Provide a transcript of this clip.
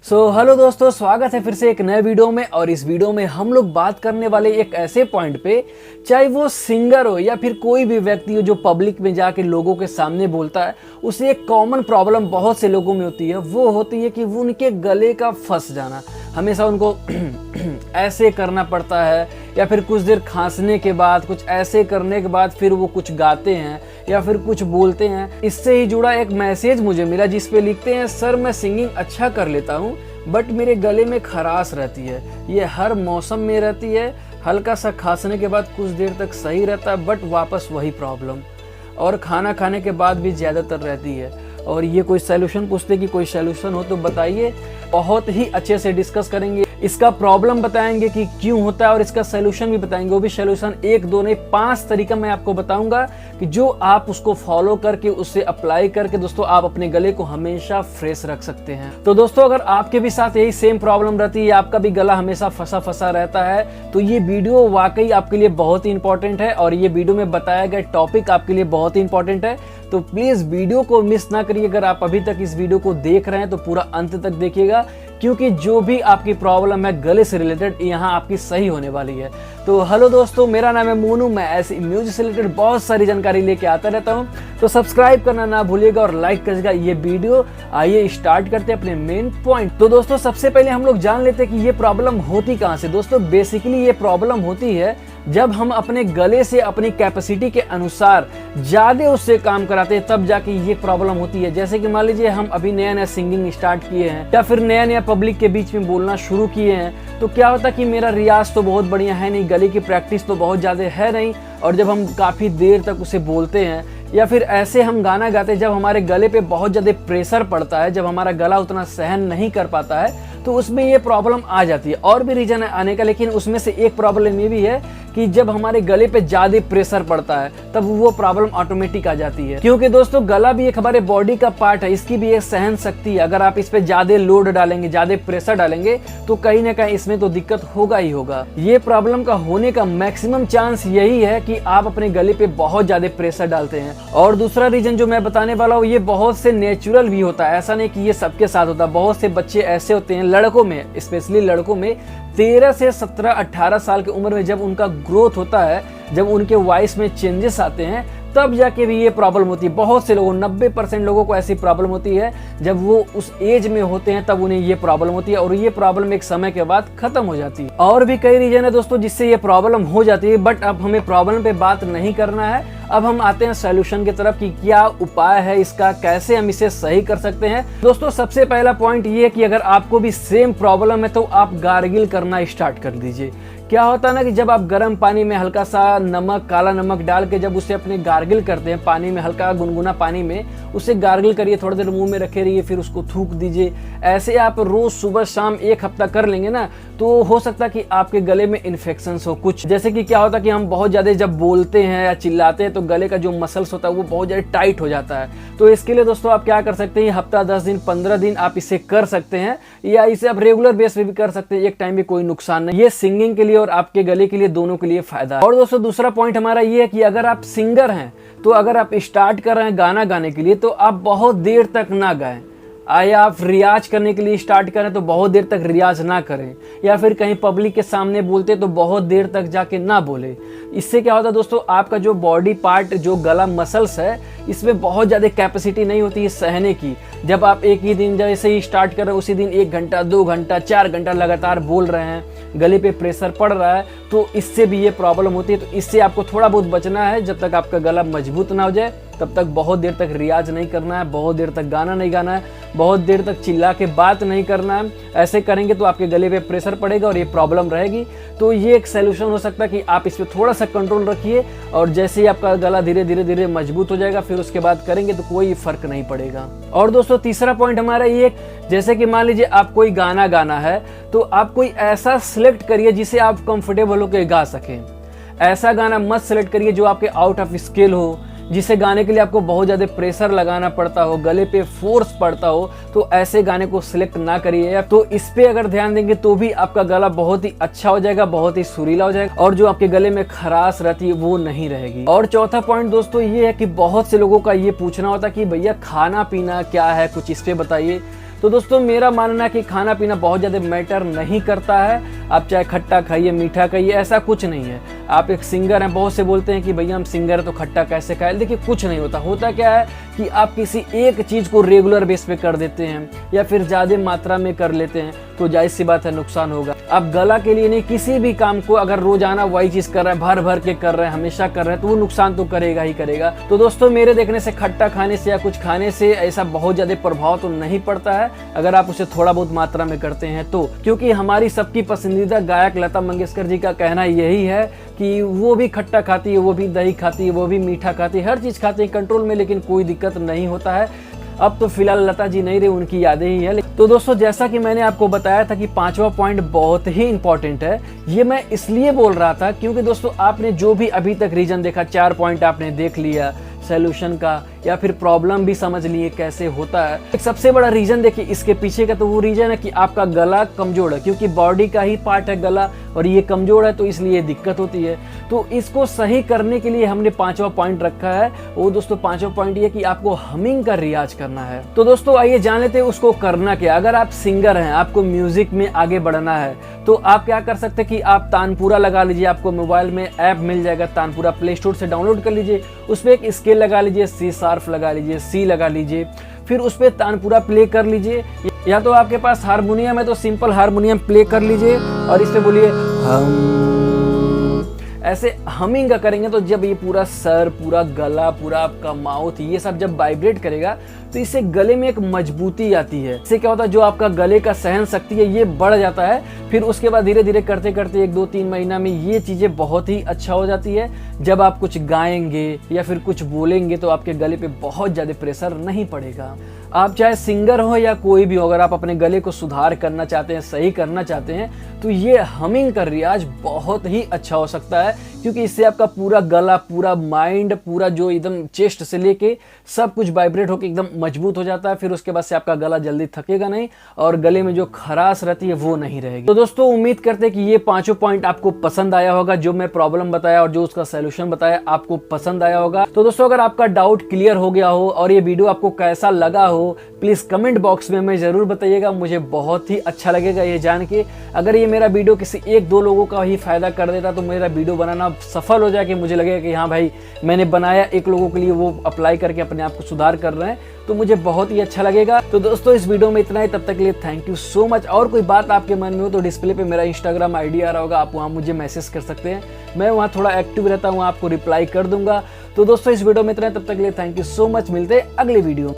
Hello दोस्तों, स्वागत है फिर से एक नए वीडियो में। और इस वीडियो में हम लोग बात करने वाले एक ऐसे पॉइंट पे, चाहे वो सिंगर हो या फिर कोई भी व्यक्ति हो जो पब्लिक में जाके लोगों के सामने बोलता है, उसे एक कॉमन प्रॉब्लम बहुत से लोगों में होती है। वो होती है कि वो उनके गले का फंस जाना। हमेशा उनको ऐसे करना पड़ता है या फिर कुछ देर खांसने के बाद, कुछ ऐसे करने के बाद फिर वो कुछ गाते हैं या फिर कुछ बोलते हैं। इससे ही जुड़ा एक मैसेज मुझे मिला जिस पे लिखते हैं, सर मैं सिंगिंग अच्छा कर लेता हूँ बट मेरे गले में खराश रहती है। ये हर मौसम में रहती है। हल्का सा खांसने के बाद कुछ देर तक सही रहता है बट वापस वही प्रॉब्लम, और खाना खाने के बाद भी ज़्यादातर रहती है। और ये कोई सॉल्यूशन पूछते कि कोई सॉल्यूशन हो तो बताइए। बहुत ही अच्छे से डिस्कस करेंगे, इसका प्रॉब्लम बताएंगे कि क्यों होता है और इसका सॉल्यूशन भी बताएंगे। वो भी सॉल्यूशन एक दो नहीं, 5 तरीका मैं आपको बताऊंगा कि जो आप उसको फॉलो करके, उससे अप्लाई करके दोस्तों आप अपने गले को हमेशा फ्रेश रख सकते हैं। तो दोस्तों अगर आपके भी साथ यही सेम प्रॉब्लम रहती है, आपका भी गला हमेशा फंसा फंसा रहता है, तो ये वीडियो वाकई आपके लिए बहुत ही इंपॉर्टेंट है और ये वीडियो में बताया गया टॉपिक आपके लिए बहुत ही इंपॉर्टेंट है। तो प्लीज वीडियो को मिस ना करिए। अगर आप अभी तक इस वीडियो को देख रहे हैं तो पूरा अंत तक देखिएगा, क्योंकि जो भी आपकी प्रॉब्लम है गले से रिलेटेड, यहाँ आपकी सही होने वाली है। तो हेलो दोस्तों, मेरा नाम है मोनू। मैं ऐसे म्यूजिक से रिलेटेड बहुत सारी जानकारी लेके आता रहता हूँ। तो सब्सक्राइब करना ना भूलिएगा और लाइक करिएगा ये वीडियो। आइए स्टार्ट करते हैं अपने मेन पॉइंट। तो दोस्तों सबसे पहले हम लोग जान लेते हैं कि ये प्रॉब्लम होती कहाँ से। दोस्तों बेसिकली ये प्रॉब्लम होती है जब हम अपने गले से अपनी कैपेसिटी के अनुसार ज्यादा उससे काम कराते हैं, तब जाके ये प्रॉब्लम होती है। जैसे कि मान लीजिए हम अभी नया नया सिंगिंग स्टार्ट किए हैं या फिर नया नया पब्लिक के बीच में बोलना शुरू किए हैं, तो क्या होता कि मेरा रियाज तो बहुत बढ़िया है नहीं, गले की प्रैक्टिस तो बहुत ज्यादा है नहीं, और जब हम काफी देर तक उसे बोलते हैं या फिर ऐसे हम गाना गाते हैं जब हमारे गले पे बहुत ज्यादा प्रेशर पड़ता है, जब हमारा गला उतना सहन नहीं कर पाता है, तो उसमें ये प्रॉब्लम आ जाती है। और भी रीजन है आने का, लेकिन उसमें से एक प्रॉब्लम ये भी है कि जब हमारे गले पे ज्यादा प्रेशर पड़ता है तब वो प्रॉब्लम ऑटोमेटिक आ जाती है। क्योंकि दोस्तों गला भी एक हमारे बॉडी का पार्ट है, इसकी भी एक सहन शक्ति है। अगर आप इस पे ज्यादा लोड डालेंगे, ज्यादा प्रेशर डालेंगे, तो कहीं ना कहीं इसमें तो दिक्कत होगा ही होगा। ये प्रॉब्लम का होने का मैक्सिमम चांस यही है कि आप अपने गले पे बहुत ज्यादा प्रेशर डालते हैं। और दूसरा रीजन जो मैं बताने वाला हूँ, ये बहुत से नेचुरल भी होता है, ऐसा नहीं कि ये सबके साथ होता है। बहुत से बच्चे ऐसे होते हैं, लड़कों में स्पेशली लड़कों में 13 से 17-18 साल की उम्र में जब उनका ग्रोथ होता है, जब उनके वॉइस में चेंजेस आते हैं, तब जाके भी ये प्रॉब्लम होती है। बहुत से लोगों, 90% लोगों को ऐसी प्रॉब्लम होती है जब वो उस एज में होते हैं, तब उन्हें ये प्रॉब्लम होती है और ये प्रॉब्लम एक समय के बाद खत्म हो जाती है। और भी कई रीजन है दोस्तों जिससे ये प्रॉब्लम हो जाती है, बट अब हमें प्रॉब्लम पे बात नहीं करना है। अब हम आते हैं सॉल्यूशन की तरफ कि क्या उपाय है इसका, कैसे हम इसे सही कर सकते हैं। दोस्तों सबसे पहला पॉइंट ये है कि अगर आपको भी सेम प्रॉब्लम है तो आप गार्गिल करना स्टार्ट कर दीजिए। क्या होता है ना कि जब आप गर्म पानी में हल्का सा नमक, काला नमक डाल के जब उसे अपने गार्गिल करते हैं, पानी में हल्का गुनगुना पानी में उसे गार्गिल करिए, थोड़ी देर मुंह में रखे रहिए, फिर उसको थूक दीजिए। ऐसे आप रोज सुबह शाम 1 हफ्ता कर लेंगे ना, तो हो सकता है कि आपके गले में इन्फेक्शन हो कुछ। जैसे कि क्या होता है कि हम बहुत ज्यादा जब बोलते हैं या चिल्लाते हैं तो गले का जो मसल्स होता है वो बहुत ज्यादा टाइट हो जाता है। तो इसके लिए दोस्तों आप क्या कर सकते हैं, हफ्ता 10 दिन 15 दिन आप इसे कर सकते हैं, या इसे आप रेगुलर बेस पे भी कर सकते हैं। एक टाइम में कोई नुकसान नहीं, ये सिंगिंग के लिए और आपके गले के लिए, दोनों के लिए फायदा है। और दोस्तों दूसरा पॉइंट हमारा ये है कि अगर आप सिंगर हैं, तो अगर आप स्टार्ट कर रहे हैं गाना गाने के लिए, तो आप बहुत देर तक ना गाएं। या आप रियाज करने के लिए स्टार्ट करें तो बहुत देर तक रियाज ना करें, या फिर कहीं पब्लिक के सामने बोलते तो बहुत देर तक जाके ना बोले। इससे क्या होता है दोस्तों, आपका जो बॉडी पार्ट, जो गला मसल्स है, इसमें बहुत ज़्यादा कैपेसिटी नहीं होती है सहने की। जब आप एक ही दिन जैसे ही स्टार्ट कर रहे हैं, उसी दिन 1 घंटा 2 घंटा 4 घंटा लगातार बोल रहे हैं, गले पे प्रेशर पड़ रहा है, तो इससे भी ये प्रॉब्लम होती है। तो इससे आपको थोड़ा बहुत बचना है। जब तक आपका गला मजबूत ना हो जाए तब तक बहुत देर तक रियाज नहीं करना है, बहुत देर तक गाना नहीं गाना है, बहुत देर तक चिल्ला के बात नहीं करना है। ऐसे करेंगे तो आपके गले पे प्रेशर पड़ेगा और ये प्रॉब्लम रहेगी। तो ये एक सलूशन हो सकता है कि आप इस पर थोड़ा सा कंट्रोल रखिए, और जैसे ही आपका गला धीरे धीरे धीरे मजबूत हो जाएगा, फिर उसके बाद करेंगे तो कोई फर्क नहीं पड़ेगा। और दोस्तों तीसरा पॉइंट हमारा ये, जैसे कि मान लीजिए आप कोई गाना गाना है, तो आप कोई ऐसा सिलेक्ट करिए जिसे आप कंफर्टेबल होकर गा सकें। ऐसा गाना मत सेलेक्ट करिए जो आपके आउट ऑफ स्केल हो, जिसे गाने के लिए आपको बहुत ज़्यादा प्रेशर लगाना पड़ता हो, गले पे फोर्स पड़ता हो, तो ऐसे गाने को सिलेक्ट ना करिए। तो इस पे अगर ध्यान देंगे तो भी आपका गला बहुत ही अच्छा हो जाएगा, बहुत ही सुरीला हो जाएगा, और जो आपके गले में खराश रहती है वो नहीं रहेगी। और चौथा पॉइंट दोस्तों ये है कि बहुत से लोगों का ये पूछना होता है कि भैया खाना पीना क्या है, कुछ इस पे बताइए। तो दोस्तों मेरा मानना है कि खाना पीना बहुत ज़्यादा मैटर नहीं करता है। आप चाहे खट्टा खाइए, मीठा खाइए, ऐसा कुछ नहीं है। आप एक सिंगर हैं, बहुत से बोलते हैं कि भैया हम सिंगर हैं तो खट्टा कैसे खाएं। देखिए कुछ नहीं होता। होता क्या है कि आप किसी एक चीज़ को रेगुलर बेस पे कर देते हैं या फिर ज़्यादा मात्रा में कर लेते हैं तो जाहिर सी बात है नुकसान होगा। आप गला के लिए नहीं, किसी भी काम को अगर रोजाना वही चीज़ कर रहे हैं, भर भर के कर रहे हैं, हमेशा कर रहे हैं, तो वो नुकसान तो करेगा ही करेगा। तो दोस्तों मेरे देखने से खट्टा खाने से या कुछ खाने से ऐसा बहुत ज़्यादा प्रभाव तो नहीं पड़ता है अगर आप उसे थोड़ा बहुत मात्रा में करते हैं तो। क्योंकि हमारी सबकी पसंदीदा गायक लता मंगेशकर जी का कहना यही है कि वो भी खट्टा खाती है, वो भी दही खाती है, वो भी मीठा खाती है, हर चीज़ खाती है कंट्रोल में, लेकिन कोई दिक्कत नहीं होता है। अब तो फिलहाल लता जी नहीं रहे, उनकी यादें ही है। तो दोस्तों जैसा कि मैंने आपको बताया था कि 5वां पॉइंट बहुत ही इंपॉर्टेंट है, ये मैं इसलिए बोल रहा था क्योंकि दोस्तों आपने जो भी अभी तक रीजन देखा, 4 पॉइंट आपने देख लिया, सॉल्यूशन का या फिर प्रॉब्लम भी समझ लिए कैसे होता है। एक सबसे बड़ा रीजन देखिए इसके पीछे का, तो वो रीजन है कि आपका गला कमजोर है, क्योंकि बॉडी का ही पार्ट है गला और ये कमजोर है तो इसलिए दिक्कत होती है। तो इसको सही करने के लिए हमने 5वां पॉइंट रखा है। वो दोस्तों 5वां पॉइंट ये कि आपको हमिंग का रियाज करना है। तो दोस्तों आइए जान लेते हैं उसको करना क्या। अगर आप सिंगर हैं, आपको म्यूजिक में आगे बढ़ना है तो आप क्या कर सकते हैं कि आप तानपुरा लगा लीजिए। आपको मोबाइल में ऐप मिल जाएगा तानपुरा, प्ले स्टोर से डाउनलोड कर लीजिए। उस पर एक स्केल लगा लीजिए, सी शार्प लगा लीजिए, सी लगा लीजिए, फिर उस पर तानपुरा प्ले कर लीजिए। या तो आपके पास हारमोनियम है तो सिंपल हारमोनियम प्ले कर लीजिए और इस पे बोलिए हम। ऐसे हमिंग करेंगे तो जब ये पूरा सर, पूरा गला, पूरा आपका माउथ, ये सब जब वाइब्रेट करेगा तो इससे गले में एक मजबूती आती है। इससे क्या होता है, जो आपका गले का सहन शक्ति है ये बढ़ जाता है। फिर उसके बाद धीरे धीरे करते करते 1, 2, 3 महीना में ये चीज़ें बहुत ही अच्छा हो जाती है। जब आप कुछ गाएंगे या फिर कुछ बोलेंगे तो आपके गले पे बहुत ज़्यादा प्रेशर नहीं पड़ेगा। आप चाहे सिंगर हो या कोई भी हो, अगर आप अपने गले को सुधार करना चाहते हैं, सही करना चाहते हैं, तो ये हमिंग का रियाज बहुत ही अच्छा हो सकता है। क्योंकि इससे आपका पूरा गला, पूरा माइंड, पूरा जो एकदम चेस्ट से लेके सब कुछ वाइब्रेट होकर एकदम मजबूत हो जाता है। फिर उसके बाद से आपका गला जल्दी थकेगा नहीं और गले में जो खराश रहती है वो नहीं रहेगी। तो दोस्तों उम्मीद करते हैं कि ये 5 पॉइंट आपको पसंद आया होगा। जो मैं प्रॉब्लम बताया और जो उसका सॉल्यूशन बताया आपको पसंद आया होगा। तो दोस्तों अगर आपका डाउट क्लियर हो गया हो और ये वीडियो आपको कैसा लगा हो, प्लीज कमेंट बॉक्स में हमें जरूर बताइएगा। मुझे बहुत ही अच्छा लगेगा ये जान के। अगर ये मेरा वीडियो किसी 1-2 लोगों का ही फायदा कर देता तो मेरा वीडियो बनाना सफल हो जाए, कि मुझे लगेगा कि हाँ भाई मैंने बनाया, एक लोगों के लिए वो अप्लाई करके अपने आप को सुधार कर रहे हैं, तो मुझे बहुत ही अच्छा लगेगा। तो दोस्तों इस वीडियो में इतना ही, तब तक के लिए थैंक यू सो मच। और कोई बात आपके मन में हो तो डिस्प्ले पे मेरा इंस्टाग्राम आईडी आ रहा होगा, आप वहाँ मुझे मैसेज कर सकते हैं। मैं वहाँ थोड़ा एक्टिव रहता हूँ, आपको रिप्लाई कर दूंगा। तो दोस्तों इस वीडियो में इतना ही, तब तक के लिए थैंक यू सो मच। मिलते हैं अगले वीडियो में।